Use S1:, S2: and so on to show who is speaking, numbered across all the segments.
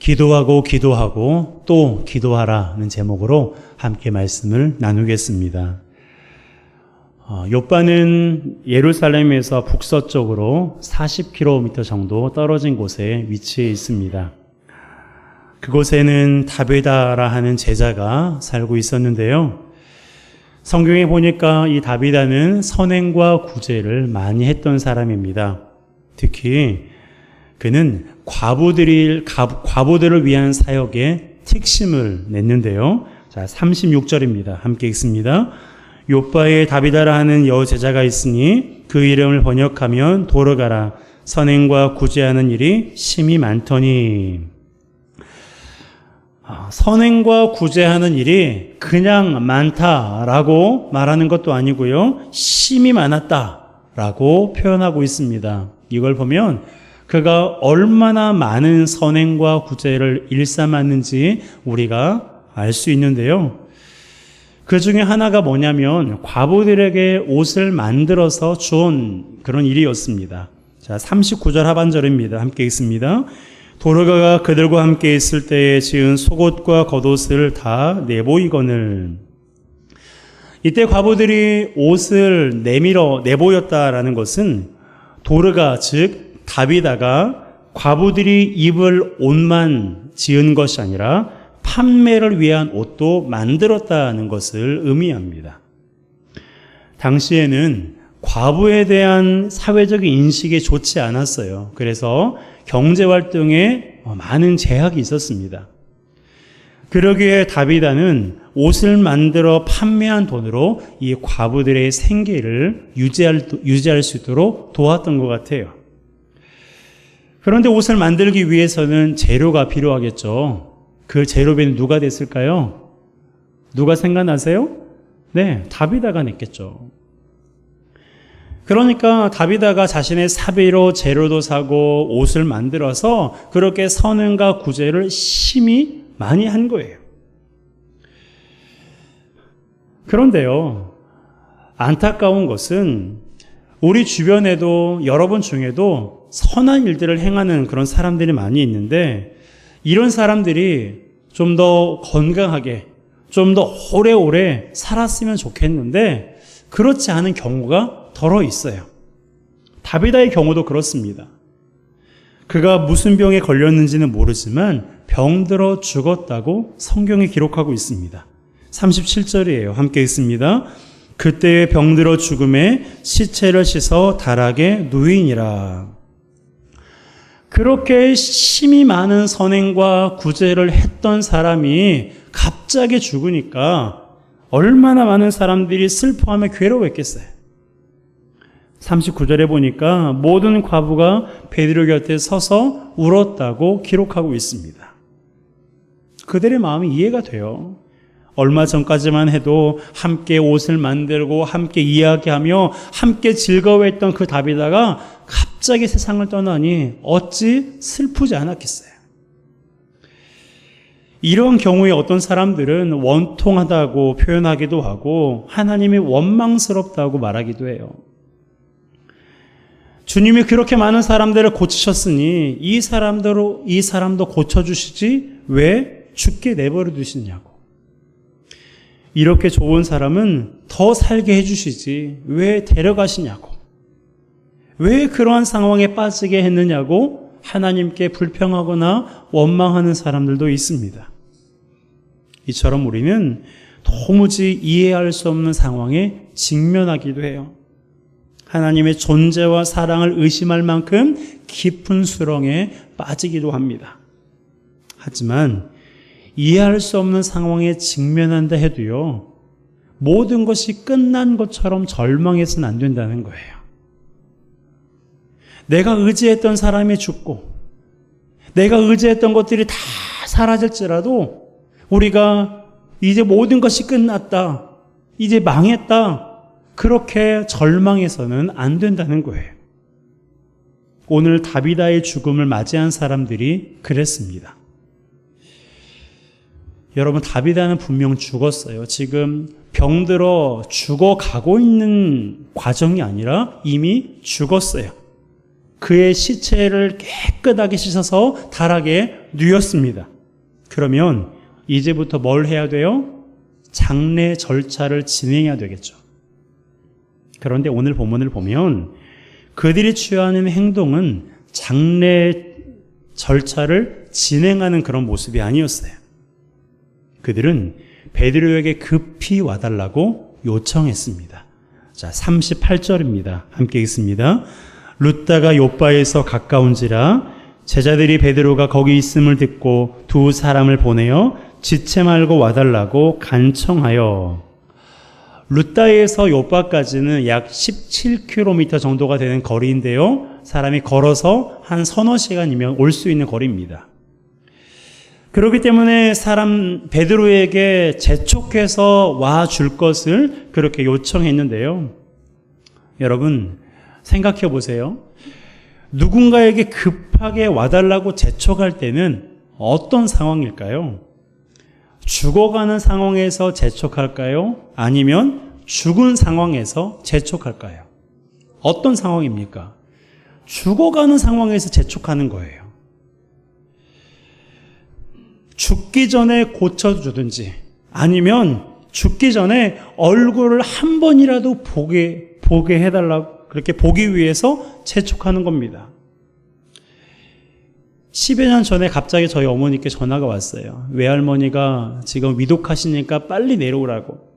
S1: 기도하고 또 기도하라는 제목으로 함께 말씀을 나누겠습니다. 욥바는 예루살렘에서 북서쪽으로 40km 정도 떨어진 곳에 위치해 있습니다. 그곳에는 다비다라 하는 제자가 살고 있었는데요. 성경에 보니까 이 다비다는 선행과 구제를 많이 했던 사람입니다. 특히 그는 과부들을 위한 사역에 특심을 냈는데요. 자, 36절입니다. 함께 읽습니다. 욥바에 다비다라 하는 여제자가 있으니 그 이름을 번역하면 도르가라. 선행과 구제하는 일이 심히 많더니. 선행과 구제하는 일이 그냥 많다라고 말하는 것도 아니고요. 심히 많았다라고 표현하고 있습니다. 이걸 보면 그가 얼마나 많은 선행과 구제를 일삼았는지 우리가 알 수 있는데요. 그 중에 하나가 뭐냐면 과부들에게 옷을 만들어서 주온 그런 일이었습니다. 자, 39절 하반절입니다. 함께 읽습니다. 도르가가 그들과 함께 있을 때에 지은 속옷과 겉옷을 다 내보이거늘. 이때 과부들이 옷을 내보였다라는 것은 도르가 즉 다비다가 과부들이 입을 옷만 지은 것이 아니라 판매를 위한 옷도 만들었다는 것을 의미합니다. 당시에는 과부에 대한 사회적인 인식이 좋지 않았어요. 그래서 경제활동에 많은 제약이 있었습니다. 그러기에 다비다는 옷을 만들어 판매한 돈으로 이 과부들의 생계를 유지할 수 있도록 도왔던 것 같아요. 그런데 옷을 만들기 위해서는 재료가 필요하겠죠. 그 재료비는 누가 됐을까요? 누가 생각나세요? 네, 다비다가 냈겠죠. 그러니까 다비다가 자신의 사비로 재료도 사고 옷을 만들어서 그렇게 선행과 구제를 심히 많이 한 거예요. 그런데요, 안타까운 것은 우리 주변에도 여러분 중에도 선한 일들을 행하는 그런 사람들이 많이 있는데 이런 사람들이 좀 더 건강하게 좀 더 오래오래 살았으면 좋겠는데 그렇지 않은 경우가 덜어 있어요. 다비다의 경우도 그렇습니다. 그가 무슨 병에 걸렸는지는 모르지만 병들어 죽었다고 성경에 기록하고 있습니다. 37절이에요. 함께 읽습니다. 그때에 병들어 죽음에 시체를 씻어 다락에 누이니라. 그렇게 심히 많은 선행과 구제를 했던 사람이 갑자기 죽으니까 얼마나 많은 사람들이 슬퍼하며 괴로워했겠어요. 39절에 보니까 모든 과부가 베드로 곁에 서서 울었다고 기록하고 있습니다. 그들의 마음이 이해가 돼요. 얼마 전까지만 해도 함께 옷을 만들고 함께 이야기하며 함께 즐거워했던 그 다비다가 갑자기 세상을 떠나니 어찌 슬프지 않았겠어요. 이런 경우에 어떤 사람들은 원통하다고 표현하기도 하고 하나님이 원망스럽다고 말하기도 해요. 주님이 그렇게 많은 사람들을 고치셨으니 이 사람도 고쳐주시지 왜 죽게 내버려 두시냐고. 이렇게 좋은 사람은 더 살게 해주시지 왜 데려가시냐고. 왜 그러한 상황에 빠지게 했느냐고 하나님께 불평하거나 원망하는 사람들도 있습니다. 이처럼 우리는 도무지 이해할 수 없는 상황에 직면하기도 해요. 하나님의 존재와 사랑을 의심할 만큼 깊은 수렁에 빠지기도 합니다. 하지만 이해할 수 없는 상황에 직면한다 해도요, 모든 것이 끝난 것처럼 절망해서는 안 된다는 거예요. 내가 의지했던 사람이 죽고 내가 의지했던 것들이 다 사라질지라도 우리가 이제 모든 것이 끝났다, 이제 망했다, 그렇게 절망해서는 안 된다는 거예요. 오늘 다비다의 죽음을 맞이한 사람들이 그랬습니다. 여러분, 다비다는 분명 죽었어요. 지금 병들어 죽어가고 있는 과정이 아니라 이미 죽었어요. 그의 시체를 깨끗하게 씻어서 달하게 누였습니다. 그러면 이제부터 뭘 해야 돼요? 장례 절차를 진행해야 되겠죠. 그런데 오늘 본문을 보면 그들이 취하는 행동은 장례 절차를 진행하는 그런 모습이 아니었어요. 그들은 베드로에게 급히 와달라고 요청했습니다. 자, 38절입니다. 함께 읽습니다. 룻다가 요바에서 가까운지라 제자들이 베드로가 거기 있음을 듣고 두 사람을 보내어 지체 말고 와달라고 간청하여. 룻다에서 요바까지는 약 17km 정도가 되는 거리인데요. 사람이 걸어서 한 서너 시간이면 올 수 있는 거리입니다. 그렇기 때문에 베드로에게 재촉해서 와 줄 것을 그렇게 요청했는데요. 여러분, 생각해 보세요. 누군가에게 급하게 와달라고 재촉할 때는 어떤 상황일까요? 죽어가는 상황에서 재촉할까요? 아니면 죽은 상황에서 재촉할까요? 어떤 상황입니까? 죽어가는 상황에서 재촉하는 거예요. 죽기 전에 고쳐주든지 아니면 죽기 전에 얼굴을 한 번이라도 보게 해달라고 그렇게 보기 위해서 재촉하는 겁니다. 10여 년 전에 갑자기 저희 어머니께 전화가 왔어요. 외할머니가 지금 위독하시니까 빨리 내려오라고.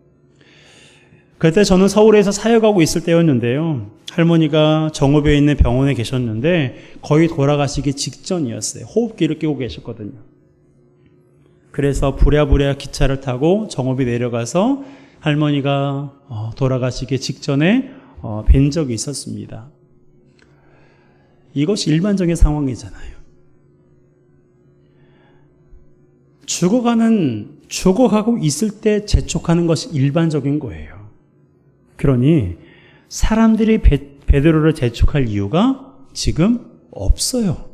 S1: 그때 저는 서울에서 사역하고 있을 때였는데요. 할머니가 정읍에 있는 병원에 계셨는데 거의 돌아가시기 직전이었어요. 호흡기를 끼고 계셨거든요. 그래서 부랴부랴 기차를 타고 정읍에 내려가서 할머니가 돌아가시기 직전에 뵌 적이 있었습니다. 이것이 일반적인 상황이잖아요. 죽어가고 있을 때 재촉하는 것이 일반적인 거예요. 그러니 사람들이 베드로를 재촉할 이유가 지금 없어요.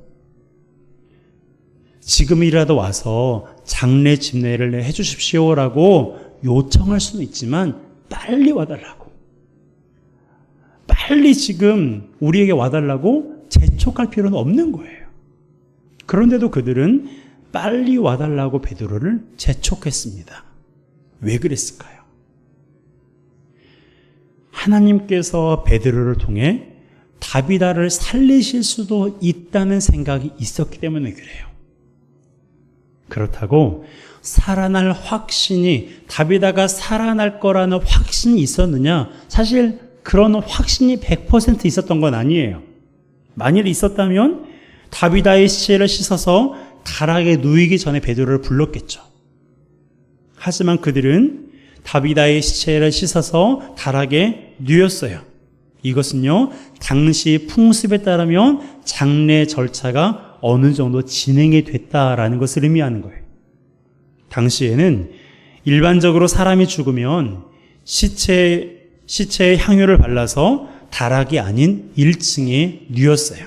S1: 지금이라도 와서 장례 집례를 해주십시오라고 요청할 수는 있지만 빨리 와달라고. 빨리 지금 우리에게 와달라고 재촉할 필요는 없는 거예요. 그런데도 그들은 빨리 와달라고 베드로를 재촉했습니다. 왜 그랬을까요? 하나님께서 베드로를 통해 다비다를 살리실 수도 있다는 생각이 있었기 때문에 그래요. 그렇다고 살아날 확신이, 다비다가 살아날 거라는 확신이 있었느냐? 사실 그런 확신이 100% 있었던 건 아니에요. 만일 있었다면 다비다의 시체를 씻어서 달하게 누이기 전에 베드로를 불렀겠죠. 하지만 그들은 다비다의 시체를 씻어서 달하게 누였어요. 이것은요, 당시 풍습에 따르면 장례 절차가 어느 정도 진행이 됐다라는 것을 의미하는 거예요. 당시에는 일반적으로 사람이 죽으면 시체에 향유를 발라서 다락이 아닌 1층에 누였어요.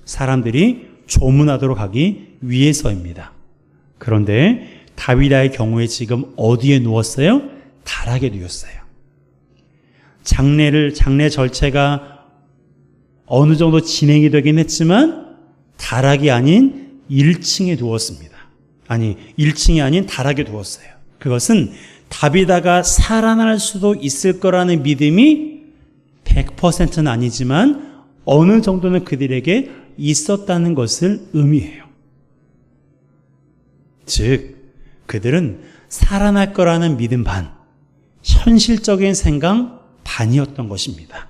S1: 사람들이 조문하도록 하기 위해서입니다. 그런데 다비다의 경우에 지금 어디에 누웠어요? 다락에 누웠어요. 장례 절차가 어느 정도 진행이 되긴 했지만 다락이 아닌 1층에 누웠습니다. 아니, 1층이 아닌 다락에 누웠어요. 그것은 다비다가 살아날 수도 있을 거라는 믿음이 100%는 아니지만 어느 정도는 그들에게 있었다는 것을 의미해요. 즉, 그들은 살아날 거라는 믿음 반, 현실적인 생각 반이었던 것입니다.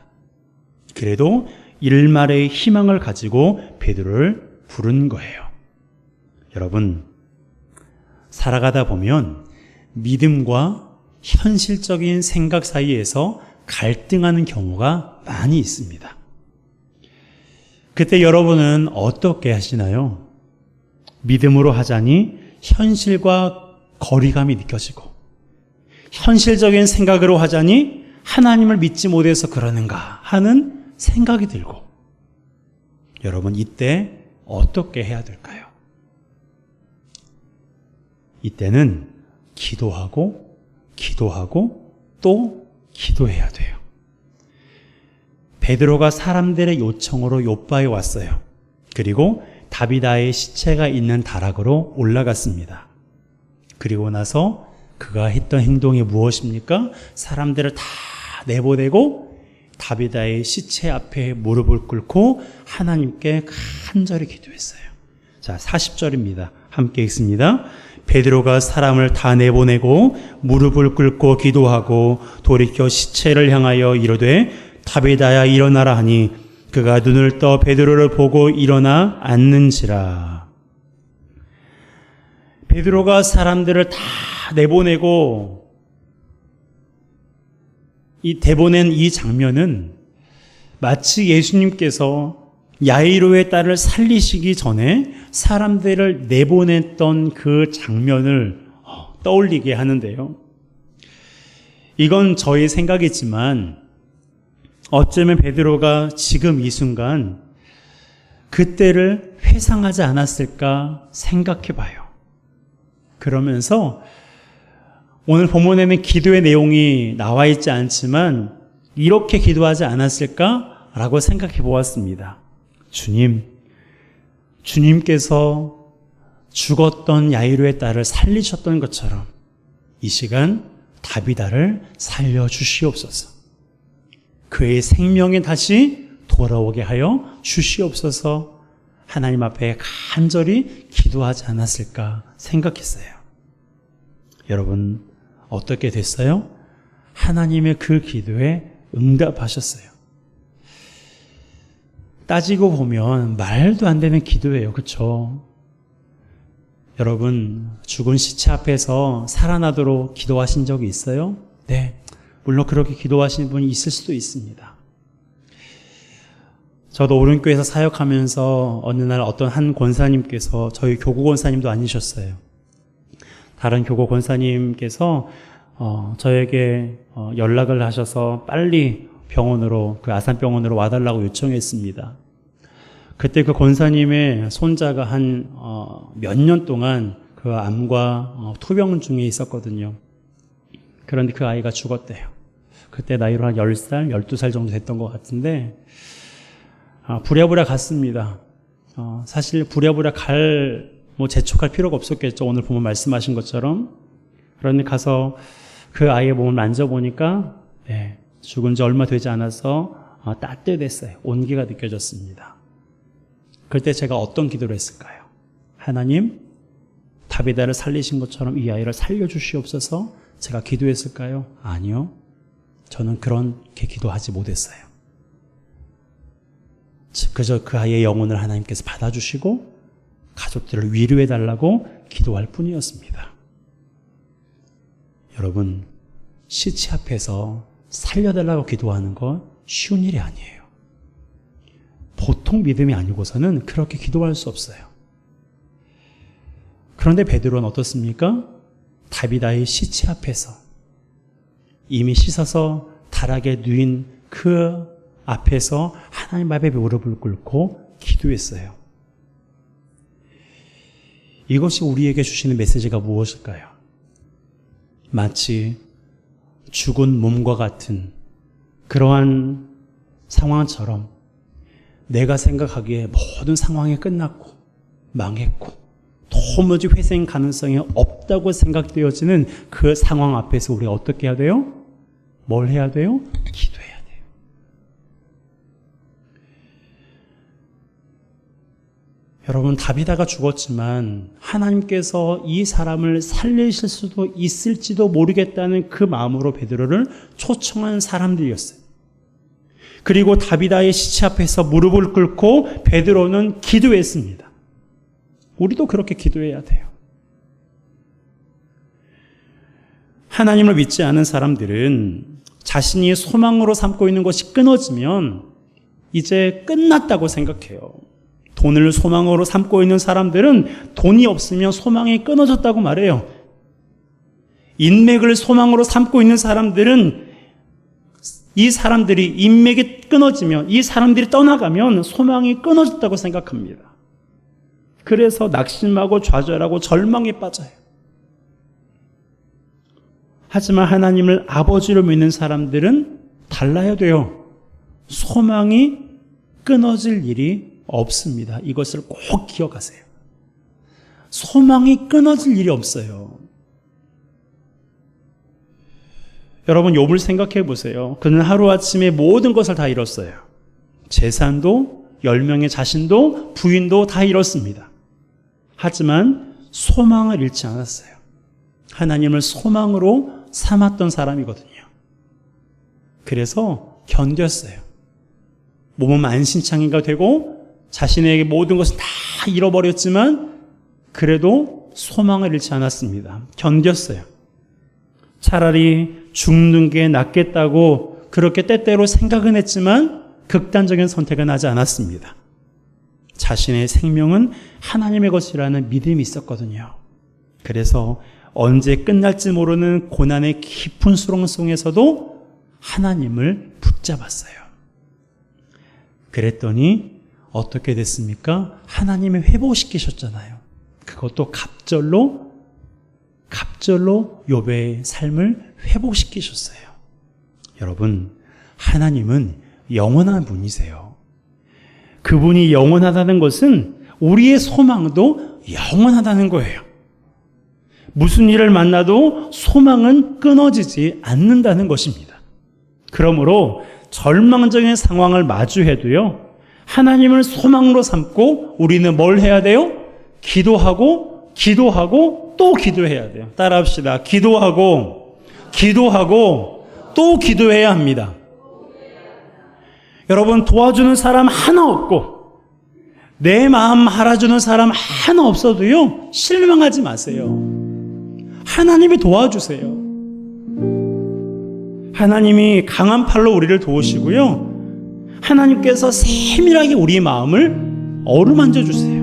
S1: 그래도 일말의 희망을 가지고 베드로를 부른 거예요. 여러분, 살아가다 보면 믿음과 현실적인 생각 사이에서 갈등하는 경우가 많이 있습니다. 그때 여러분은 어떻게 하시나요? 믿음으로 하자니 현실과 거리감이 느껴지고, 현실적인 생각으로 하자니 하나님을 믿지 못해서 그러는가 하는 생각이 들고, 여러분 이때 어떻게 해야 될까요? 이때는 기도하고 또 기도해야 돼요. 베드로가 사람들의 요청으로 요바에 왔어요. 그리고 다비다의 시체가 있는 다락으로 올라갔습니다. 그리고 나서 그가 했던 행동이 무엇입니까? 사람들을 다 내보내고 다비다의 시체 앞에 무릎을 꿇고 하나님께 간절히 기도했어요. 자, 40절입니다. 함께 읽습니다. 베드로가 사람을 다 내보내고 무릎을 꿇고 기도하고 돌이켜 시체를 향하여 이르되 다비다야 일어나라 하니 그가 눈을 떠 베드로를 보고 일어나 앉는지라. 베드로가 사람들을 다 내보내고 내보낸 이 장면은 마치 예수님께서 야이로의 딸을 살리시기 전에 사람들을 내보냈던 그 장면을 떠올리게 하는데요. 이건 저의 생각이지만 어쩌면 베드로가 지금 이 순간 그때를 회상하지 않았을까 생각해 봐요. 그러면서 오늘 본문에는 기도의 내용이 나와 있지 않지만 이렇게 기도하지 않았을까라고 생각해 보았습니다. 주님께서 죽었던 야이로의 딸을 살리셨던 것처럼 이 시간 다비다를 살려주시옵소서. 그의 생명에 다시 돌아오게 하여 주시옵소서. 하나님 앞에 간절히 기도하지 않았을까 생각했어요. 여러분 어떻게 됐어요? 하나님의 그 기도에 응답하셨어요. 따지고 보면 말도 안 되는 기도예요. 그렇죠? 여러분 죽은 시체 앞에서 살아나도록 기도하신 적이 있어요? 네. 물론 그렇게 기도하시는 분이 있을 수도 있습니다. 저도 오른교회에서 사역하면서 어느 날 어떤 한 권사님께서, 저희 교구 권사님도 아니셨어요. 다른 교구 권사님께서 저에게 연락을 하셔서 빨리 병원으로, 그 아산병원으로 와달라고 요청했습니다. 그때 그 권사님의 손자가 한 몇 년 동안 그 암과 투병 중에 있었거든요. 그런데 그 아이가 죽었대요. 그때 나이로 한 10살, 12살 정도 됐던 것 같은데 부랴부랴 갔습니다. 사실 부랴부랴 재촉할 필요가 없었겠죠. 오늘 보면 말씀하신 것처럼. 그런데 가서 그 아이의 몸을 만져보니까 죽은 지 얼마 되지 않아서 따뜻했어요. 온기가 느껴졌습니다. 그때 제가 어떤 기도를 했을까요? 하나님, 다비다를 살리신 것처럼 이 아이를 살려주시옵소서. 제가 기도했을까요? 아니요. 저는 그렇게 기도하지 못했어요. 그저 그 아이의 영혼을 하나님께서 받아주시고 가족들을 위로해달라고 기도할 뿐이었습니다. 여러분, 시체 앞에서 살려달라고 기도하는 건 쉬운 일이 아니에요. 보통 믿음이 아니고서는 그렇게 기도할 수 없어요. 그런데 베드로는 어떻습니까? 다비다의 시체 앞에서 이미 씻어서 다락에 누인 그 앞에서 하나님 앞에 무릎을 꿇고 기도했어요. 이것이 우리에게 주시는 메시지가 무엇일까요? 마치 죽은 몸과 같은 그러한 상황처럼 내가 생각하기에 모든 상황이 끝났고 망했고 도무지 회생 가능성이 없다고 생각되어지는 그 상황 앞에서 우리가 어떻게 해야 돼요? 뭘 해야 돼요? 기도해야 돼요. 여러분, 다비다가 죽었지만 하나님께서 이 사람을 살리실 수도 있을지도 모르겠다는 그 마음으로 베드로를 초청한 사람들이었어요. 그리고 다비다의 시체 앞에서 무릎을 꿇고 베드로는 기도했습니다. 우리도 그렇게 기도해야 돼요. 하나님을 믿지 않은 사람들은 자신이 소망으로 삼고 있는 것이 끊어지면 이제 끝났다고 생각해요. 돈을 소망으로 삼고 있는 사람들은 돈이 없으면 소망이 끊어졌다고 말해요. 인맥을 소망으로 삼고 있는 사람들은 이 사람들이 인맥이 끊어지면, 이 사람들이 떠나가면 소망이 끊어졌다고 생각합니다. 그래서 낙심하고 좌절하고 절망에 빠져요. 하지만 하나님을 아버지로 믿는 사람들은 달라야 돼요. 소망이 끊어질 일이 없습니다. 이것을 꼭 기억하세요. 소망이 끊어질 일이 없어요. 여러분, 욥을 생각해 보세요. 그는 하루아침에 모든 것을 다 잃었어요. 재산도, 10명의 자신도, 부인도 다 잃었습니다. 하지만 소망을 잃지 않았어요. 하나님을 소망으로 삼았던 사람이거든요. 그래서 견뎠어요. 몸은 만신창이가 되고 자신에게 모든 것을 다 잃어버렸지만 그래도 소망을 잃지 않았습니다. 견뎠어요. 차라리 죽는 게 낫겠다고 그렇게 때때로 생각은 했지만 극단적인 선택은 하지 않았습니다. 자신의 생명은 하나님의 것이라는 믿음이 있었거든요. 그래서 언제 끝날지 모르는 고난의 깊은 수렁 속에서도 하나님을 붙잡았어요. 그랬더니 어떻게 됐습니까? 하나님이 회복시키셨잖아요. 그것도 갑절로 욥의 삶을 회복시키셨어요. 여러분, 하나님은 영원한 분이세요. 그분이 영원하다는 것은 우리의 소망도 영원하다는 거예요. 무슨 일을 만나도 소망은 끊어지지 않는다는 것입니다. 그러므로 절망적인 상황을 마주해도요, 하나님을 소망으로 삼고 우리는 뭘 해야 돼요? 기도하고 또 기도해야 돼요. 따라합시다. 기도하고 또 기도해야 합니다. 여러분, 도와주는 사람 하나 없고 내 마음 알아주는 사람 하나 없어도요, 실망하지 마세요. 하나님이 도와주세요. 하나님이 강한 팔로 우리를 도우시고요, 하나님께서 세밀하게 우리의 마음을 어루만져 주세요.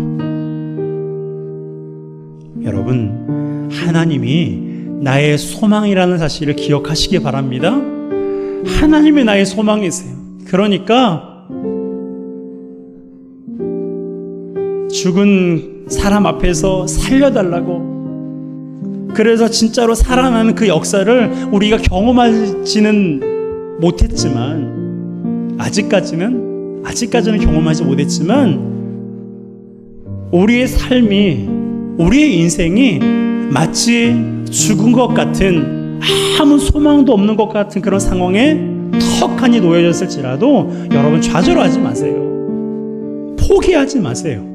S1: 여러분, 하나님이 나의 소망이라는 사실을 기억하시기 바랍니다. 하나님이 나의 소망이세요. 그러니까 죽은 사람 앞에서 살려달라고, 그래서 진짜로 살아나는 그 역사를 우리가 경험하지는 못했지만, 아직까지는 경험하지 못했지만, 우리의 삶이, 우리의 인생이 마치 죽은 것 같은, 아무 소망도 없는 것 같은 그런 상황에 턱하니 놓여졌을지라도 여러분, 좌절하지 마세요. 포기하지 마세요.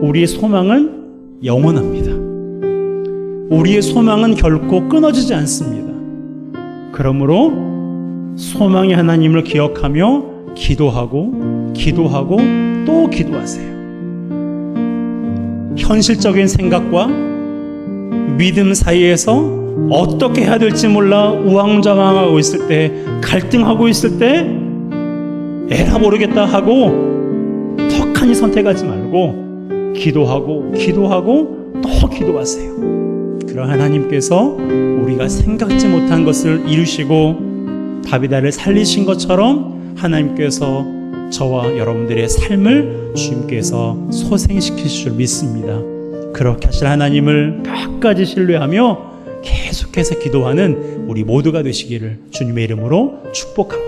S1: 우리의 소망은 영원합니다. 우리의 소망은 결코 끊어지지 않습니다. 그러므로 소망의 하나님을 기억하며 기도하고 또 기도하세요. 현실적인 생각과 믿음 사이에서 어떻게 해야 될지 몰라 우왕좌왕하고 있을 때, 갈등하고 있을 때 에라 모르겠다 하고 턱하니 선택하지 말고 기도하고 또 기도하세요. 그럼 하나님께서 우리가 생각지 못한 것을 이루시고 다비다를 살리신 것처럼 하나님께서 저와 여러분들의 삶을 주님께서 소생시키실 줄 믿습니다. 그렇게 하실 하나님을 끝까지 신뢰하며 계속해서 기도하는 우리 모두가 되시기를 주님의 이름으로 축복합니다.